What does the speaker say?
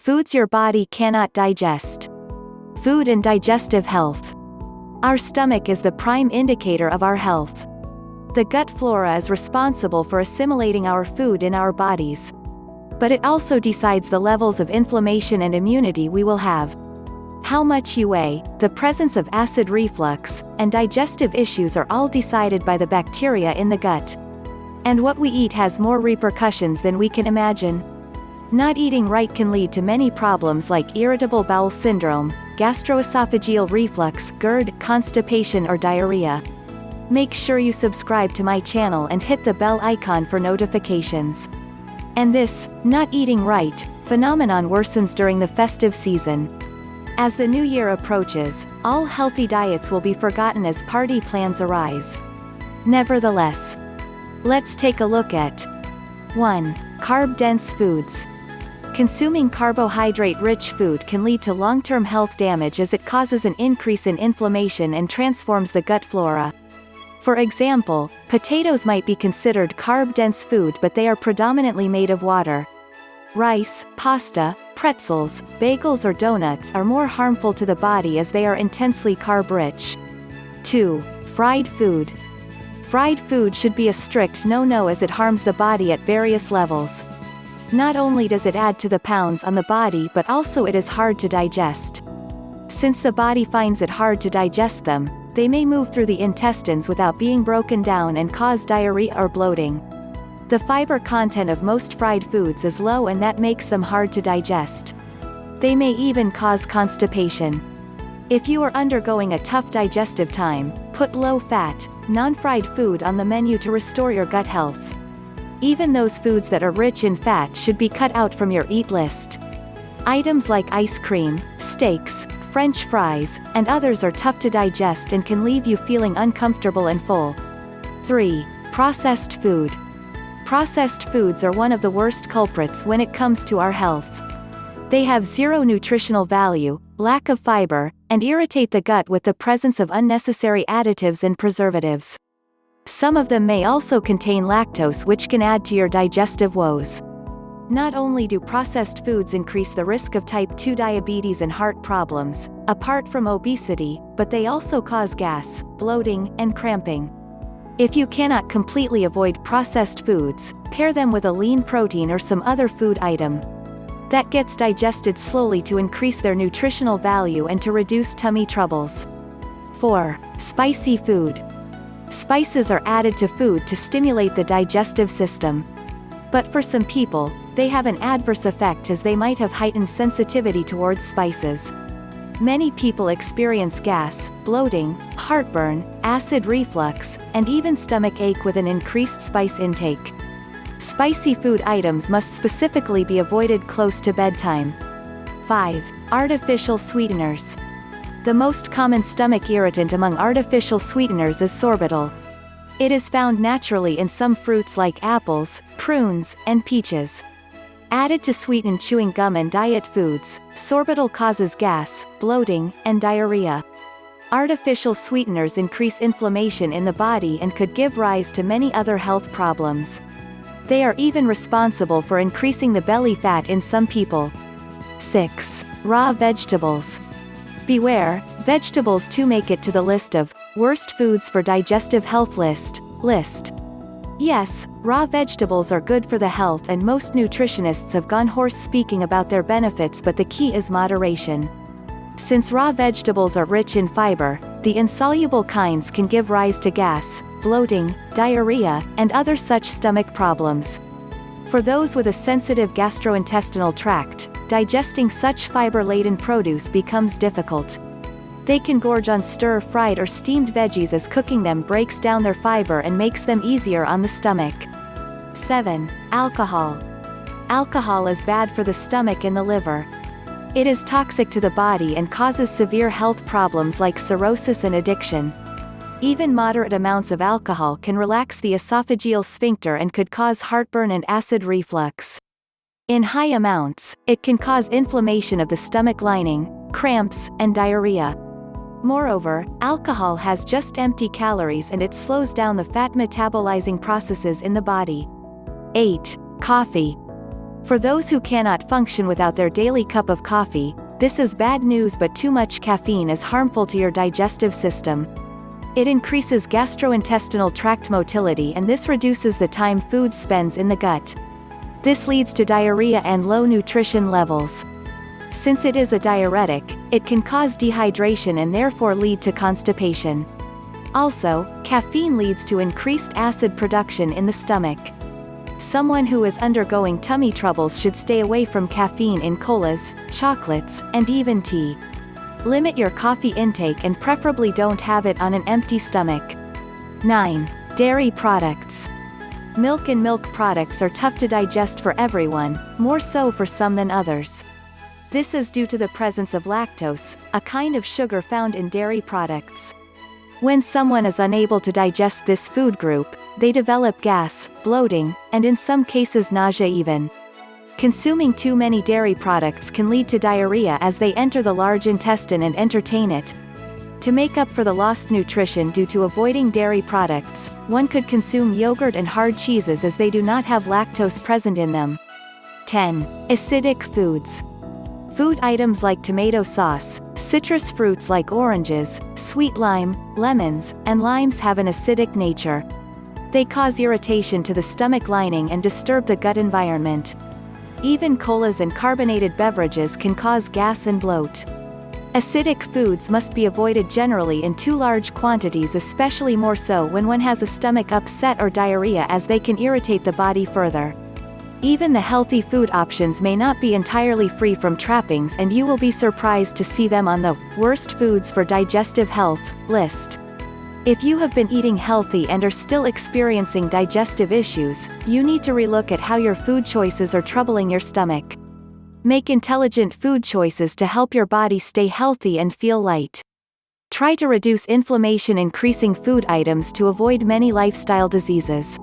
Foods your body cannot digest. Food and digestive health. Our stomach is the prime indicator of our health. The gut flora is responsible for assimilating our food in our bodies. But it also decides the levels of inflammation and immunity we will have. How much you weigh, the presence of acid reflux, and digestive issues are all decided by the bacteria in the gut. And what we eat has more repercussions than we can imagine. Not eating right can lead to many problems like irritable bowel syndrome, gastroesophageal reflux, GERD, constipation or diarrhea. Make sure you subscribe to my channel and hit the bell icon for notifications. And this, not eating right, phenomenon worsens during the festive season. As the new year approaches, all healthy diets will be forgotten as party plans arise. Nevertheless, let's take a look at 1. Carb-dense foods. Consuming carbohydrate-rich food can lead to long-term health damage as it causes an increase in inflammation and transforms the gut flora. For example, potatoes might be considered carb-dense food, but they are predominantly made of water. Rice, pasta, pretzels, bagels or donuts are more harmful to the body as they are intensely carb-rich. 2. Fried food. Fried food should be a strict no-no as it harms the body at various levels. Not only does it add to the pounds on the body, but also it is hard to digest. Since the body finds it hard to digest them, they may move through the intestines without being broken down and cause diarrhea or bloating. The fiber content of most fried foods is low and that makes them hard to digest. They may even cause constipation. If you are undergoing a tough digestive time, put low-fat, non-fried food on the menu to restore your gut health. Even those foods that are rich in fat should be cut out from your eat list. Items like ice cream, steaks, French fries, and others are tough to digest and can leave you feeling uncomfortable and full. 3. Processed food. Processed foods are one of the worst culprits when it comes to our health. They have zero nutritional value, lack of fiber, and irritate the gut with the presence of unnecessary additives and preservatives. Some of them may also contain lactose, which can add to your digestive woes. Not only do processed foods increase the risk of type 2 diabetes and heart problems, apart from obesity, but they also cause gas, bloating, and cramping. If you cannot completely avoid processed foods, pair them with a lean protein or some other food item that gets digested slowly to increase their nutritional value and to reduce tummy troubles. 4. Spicy food. Spices are added to food to stimulate the digestive system. But for some people, they have an adverse effect as they might have heightened sensitivity towards spices. Many people experience gas, bloating, heartburn, acid reflux, and even stomach ache with an increased spice intake. Spicy food items must specifically be avoided close to bedtime. 5. Artificial sweeteners. The most common stomach irritant among artificial sweeteners is sorbitol. It is found naturally in some fruits like apples, prunes, and peaches. Added to sweeten chewing gum and diet foods, sorbitol causes gas, bloating, and diarrhea. Artificial sweeteners increase inflammation in the body and could give rise to many other health problems. They are even responsible for increasing the belly fat in some people. 6. Raw vegetables. Beware, vegetables too make it to the list of worst foods for digestive health list. Yes, raw vegetables are good for the health and most nutritionists have gone hoarse speaking about their benefits, but the key is moderation. Since raw vegetables are rich in fiber, the insoluble kinds can give rise to gas, bloating, diarrhea, and other such stomach problems. For those with a sensitive gastrointestinal tract, digesting such fiber-laden produce becomes difficult. They can gorge on stir-fried or steamed veggies as cooking them breaks down their fiber and makes them easier on the stomach. 7. Alcohol. Alcohol is bad for the stomach and the liver. It is toxic to the body and causes severe health problems like cirrhosis and addiction. Even moderate amounts of alcohol can relax the esophageal sphincter and could cause heartburn and acid reflux. In high amounts, it can cause inflammation of the stomach lining, cramps, and diarrhea. Moreover, alcohol has just empty calories and it slows down the fat metabolizing processes in the body. 8. Coffee. For those who cannot function without their daily cup of coffee, this is bad news, but too much caffeine is harmful to your digestive system. It increases gastrointestinal tract motility, and this reduces the time food spends in the gut. This leads to diarrhea and low nutrition levels. Since it is a diuretic, it can cause dehydration and therefore lead to constipation. Also, caffeine leads to increased acid production in the stomach. Someone who is undergoing tummy troubles should stay away from caffeine in colas, chocolates, and even tea. Limit your coffee intake and preferably don't have it on an empty stomach. 9. Dairy products. Milk and milk products are tough to digest for everyone, more so for some than others. This is due to the presence of lactose, a kind of sugar found in dairy products. When someone is unable to digest this food group, they develop gas, bloating, and in some cases nausea even. Consuming too many dairy products can lead to diarrhea as they enter the large intestine and entertain it. To make up for the lost nutrition due to avoiding dairy products, one could consume yogurt and hard cheeses as they do not have lactose present in them. 10. Acidic foods. Food items like tomato sauce, citrus fruits like oranges, sweet lime, lemons, and limes have an acidic nature. They cause irritation to the stomach lining and disturb the gut environment. Even colas and carbonated beverages can cause gas and bloat. Acidic foods must be avoided generally in too large quantities, especially more so when one has a stomach upset or diarrhea, as they can irritate the body further. Even the healthy food options may not be entirely free from trappings, and you will be surprised to see them on the worst foods for digestive health list. If you have been eating healthy and are still experiencing digestive issues, you need to relook at how your food choices are troubling your stomach. Make intelligent food choices to help your body stay healthy and feel light. Try to reduce inflammation, increasing food items to avoid many lifestyle diseases.